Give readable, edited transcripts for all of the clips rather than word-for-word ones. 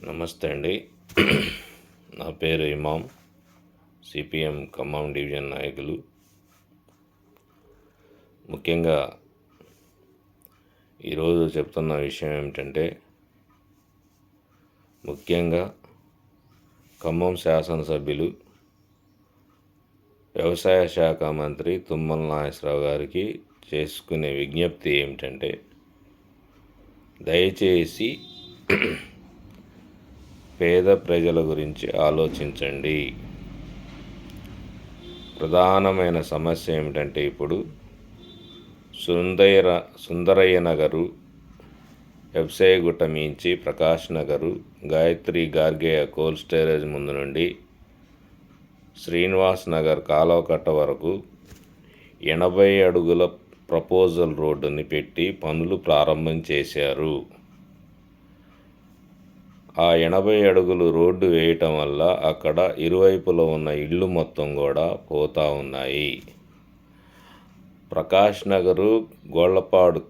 నమస్తే అండి. నా పేరు ఇమాం, సిపిఎం ఖమ్మం డివిజన్ నాయకులు. ముఖ్యంగా ఈరోజు చెప్తున్న విషయం ఏమిటంటే, ముఖ్యంగా ఖమ్మం శాసనసభ్యులు వ్యవసాయ శాఖ మంత్రి తుమ్మల నాగేశ్వరరావు గారికి చేసుకునే విజ్ఞప్తి ఏమిటంటే, దయచేసి పేద ప్రజల గురించి ఆలోచించండి. ప్రధానమైన సమస్య ఏమిటంటే, ఇప్పుడు సుందరయ్య నగరు, వెబ్సాయగుట్ట మించి ప్రకాష్ నగరు, గాయత్రి గార్గేయ కోల్డ్ స్టోరేజ్ ముందు నుండి శ్రీనివాస్ నగర్ కాలువకట్ట వరకు 80 అడుగుల ప్రపోజల్ రోడ్డుని పెట్టి పనులు ప్రారంభం చేశారు. ఆ 80 అడుగులు రోడ్డు వేయటం వల్ల అక్కడ ఇరువైపులో ఉన్న ఇళ్ళు మొత్తం కూడా పోతూ ఉన్నాయి. ప్రకాష్ నగరు గోళ్లపాడు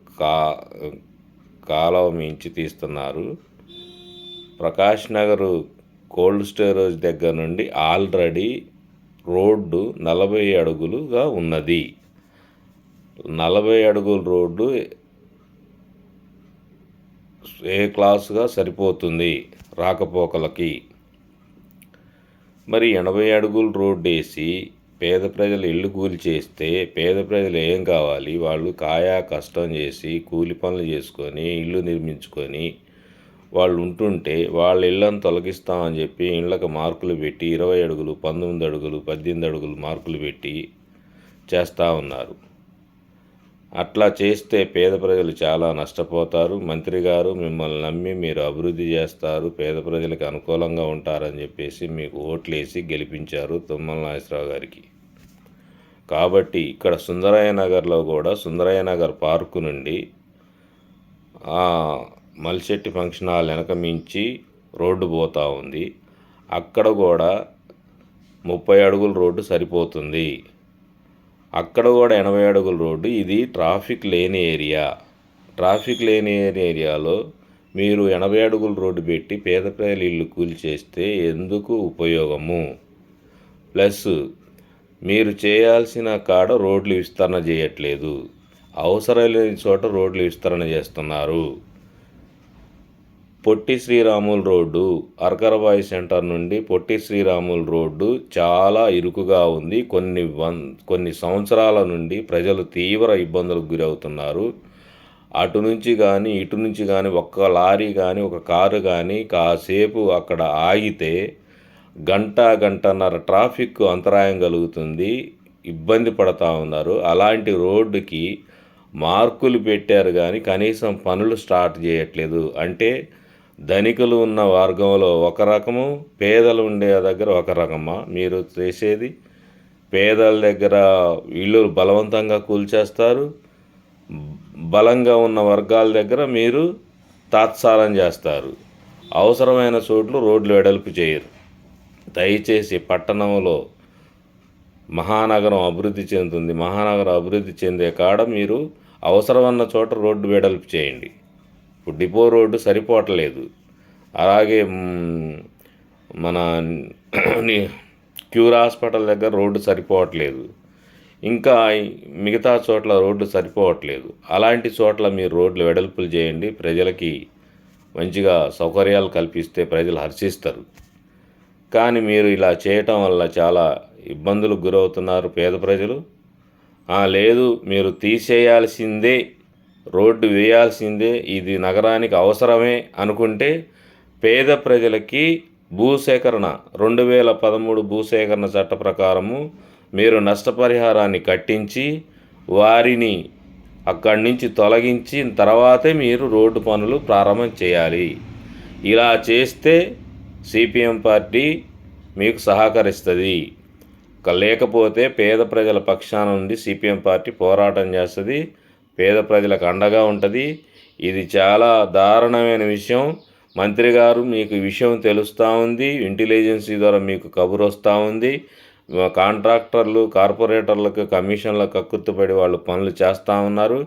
కాలువ మించి తీస్తున్నారు. ప్రకాష్ నగరు కోల్డ్ స్టోరేజ్ దగ్గర నుండి ఆల్రెడీ రోడ్డు 40 అడుగులుగా ఉన్నది. 40 అడుగుల రోడ్డు ఏ క్లాసుగా సరిపోతుంది రాకపోకలకి. మరి 80 అడుగుల రోడ్డు వేసి పేద ప్రజలు ఇల్లు కూలి చేస్తే పేద ప్రజలు ఏం కావాలి? వాళ్ళు కాయా కష్టం చేసి కూలి పనులు చేసుకొని ఇల్లు నిర్మించుకొని వాళ్ళు ఉంటుంటే వాళ్ళ ఇళ్ళను తొలగిస్తామని చెప్పి ఇళ్ళకి మార్కులు పెట్టి 20 అడుగులు, 19 అడుగులు, 18 అడుగులు మార్కులు పెట్టి చేస్తూ ఉన్నారు. అట్లా చేస్తే పేద ప్రజలు చాలా నష్టపోతారు. మంత్రి గారు మిమ్మల్ని నమ్మి మీరు అభివృద్ధి చేస్తారు, పేద ప్రజలకు అనుకూలంగా ఉంటారని చెప్పేసి మీకు ఓట్లేసి గెలిపించారు తుమ్మల నాగేశ్వరరావు గారికి. కాబట్టి ఇక్కడ సుందరయ్య నగర్లో కూడా సుందరయ్య నగర్ పార్కు నుండి మల్శెట్టి ఫంక్షన్ హాల్ వెనక మించి రోడ్డు పోతూ ఉంది. అక్కడ కూడా 30 అడుగుల రోడ్డు సరిపోతుంది. అక్కడ కూడా 80 అడుగుల రోడ్డు. ఇది ట్రాఫిక్ లేని ఏరియా. ట్రాఫిక్ లేని ఏరియాలో మీరు 80 అడుగుల రోడ్డు పెట్టి పేద ప్రజలు ఇల్లు కూలి చేస్తే ఎందుకు ఉపయోగము? ప్లస్ మీరు చేయాల్సిన కాడ రోడ్లు విస్తరణ చేయట్లేదు. అవసరం లేని చోట రోడ్లు విస్తరణ చేస్తున్నారు. పొట్టి శ్రీరాములు రోడ్డు, అర్కరబాయి సెంటర్ నుండి పొట్టి శ్రీరాములు రోడ్డు చాలా ఇరుకుగా ఉంది. కొన్ని సంవత్సరాల నుండి ప్రజలు తీవ్ర ఇబ్బందులకు గురవుతున్నారు. అటు నుంచి కానీ ఇటు నుంచి కానీ ఒక్క లారీ కానీ ఒక కారు కానీ కాసేపు అక్కడ ఆగితే గంటన్నర ట్రాఫిక్ అంతరాయం కలుగుతుంది. ఇబ్బంది పడుతూ ఉన్నారు. అలాంటి రోడ్డుకి మార్కులు పెట్టారు కానీ కనీసం పనులు స్టార్ట్ చేయట్లేదు. అంటే ధనికులు ఉన్న వర్గంలో ఒక రకము, పేదలు ఉండే దగ్గర ఒక రకమా మీరు చేసేది? పేదల దగ్గర ఇల్లు బలవంతంగా కూల్చేస్తారు, బలంగా ఉన్న వర్గాల దగ్గర మీరు తాత్సారం చేస్తారు. అవసరమైన చోట్లు రోడ్లు వెడల్పు చేయరు. దయచేసి పట్టణంలో మహానగరం అభివృద్ధి చెందుతుంది. మహానగరం అభివృద్ధి చెందే కాడ మీరు అవసరమన్న చోట రోడ్డు వెడల్పు చేయండి. ఇప్పుడు డిపో రోడ్డు సరిపోవట్లేదు. అలాగే మన క్యూర్ హాస్పిటల్ దగ్గర రోడ్డు సరిపోవట్లేదు. ఇంకా మిగతా చోట్ల రోడ్డు సరిపోవట్లేదు. అలాంటి చోట్ల మీరు రోడ్లు వెడల్పులు చేయండి. ప్రజలకి మంచిగా సౌకర్యాలు కల్పిస్తే ప్రజలు హర్షిస్తారు. కానీ మీరు ఇలా చేయటం వల్ల చాలా ఇబ్బందులకు గురవుతున్నారు పేద ప్రజలు. లేదు మీరు తీసేయాల్సిందే, రోడ్డు వేయాల్సిందే, ఇది నగరానికి అవసరమే అనుకుంటే పేద ప్రజలకి భూసేకరణ 2013 భూసేకరణ చట్ట ప్రకారము మీరు నష్టపరిహారాన్ని కట్టించి వారిని అక్కడి నుంచి తొలగించిన తర్వాతే మీరు రోడ్డు పనులు ప్రారంభం చేయాలి. ఇలా చేస్తే సిపిఎం పార్టీ మీకు సహకరిస్తుంది. లేకపోతే పేద ప్రజల పక్షాన నుండి సిపిఎం పార్టీ పోరాటం చేస్తుంది, పేద ప్రజలకు అండగా ఉంటుంది. ఇది చాలా దారుణమైన విషయం. మంత్రి గారు మీకు విషయం తెలుస్తూ ఉంది, ఇంటెలిజెన్సీ ద్వారా మీకు కబురు వస్తూ ఉంది. కాంట్రాక్టర్లు, కార్పొరేటర్లకు కమిషన్లకు కక్కుర్తిపడి వాళ్ళు పనులు చేస్తూ ఉన్నారు.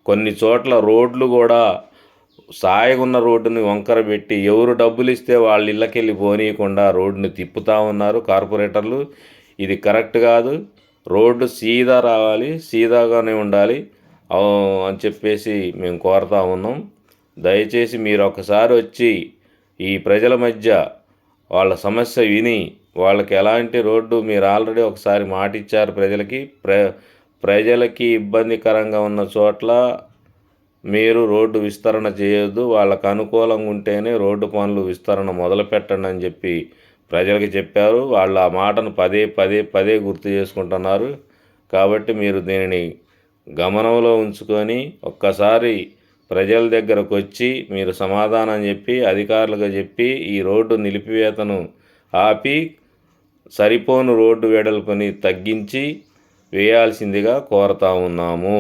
కొన్ని చోట్ల రోడ్లు కూడా సాయగున్న రోడ్డుని వంకర పెట్టి ఎవరు డబ్బులు ఇస్తే వాళ్ళ ఇళ్ళకెళ్ళి పోనీయకుండా రోడ్డుని తిప్పుతూ ఉన్నారు కార్పొరేటర్లు. ఇది కరెక్ట్ కాదు. రోడ్డు సీదా రావాలి, సీదాగానే ఉండాలి అని చెప్పేసి మేము కోరుతా ఉన్నాం. దయచేసి మీరు ఒకసారి వచ్చి ఈ ప్రజల మధ్య వాళ్ళ సమస్య విని వాళ్ళకి ఎలాంటి రోడ్డు మీరు ఆల్రెడీ ఒకసారి మాట ఇచ్చారు ప్రజలకి. ప్రజలకి ఇబ్బందికరంగా ఉన్న చోట్ల మీరు రోడ్డు విస్తరణ చేయొద్దు, వాళ్ళకు అనుకూలంగా ఉంటేనే రోడ్డు పనులు విస్తరణ మొదలుపెట్టండి అని చెప్పి ప్రజలకి చెప్పారు. వాళ్ళు ఆ మాటను పదే పదే పదే గుర్తు చేసుకుంటున్నారు. కాబట్టి మీరు దీనిని గమనంలో ఉంచుకొని ఒక్కసారి ప్రజల దగ్గరకు వచ్చి మీరు సమాధానం చెప్పి అధికారులుగా చెప్పి ఈ రోడ్డు నిలిపివేతను ఆపి సరిపోను రోడ్డు వెడల్పుని తగ్గించి వేయాల్సిందిగా కోరుతా ఉన్నాము.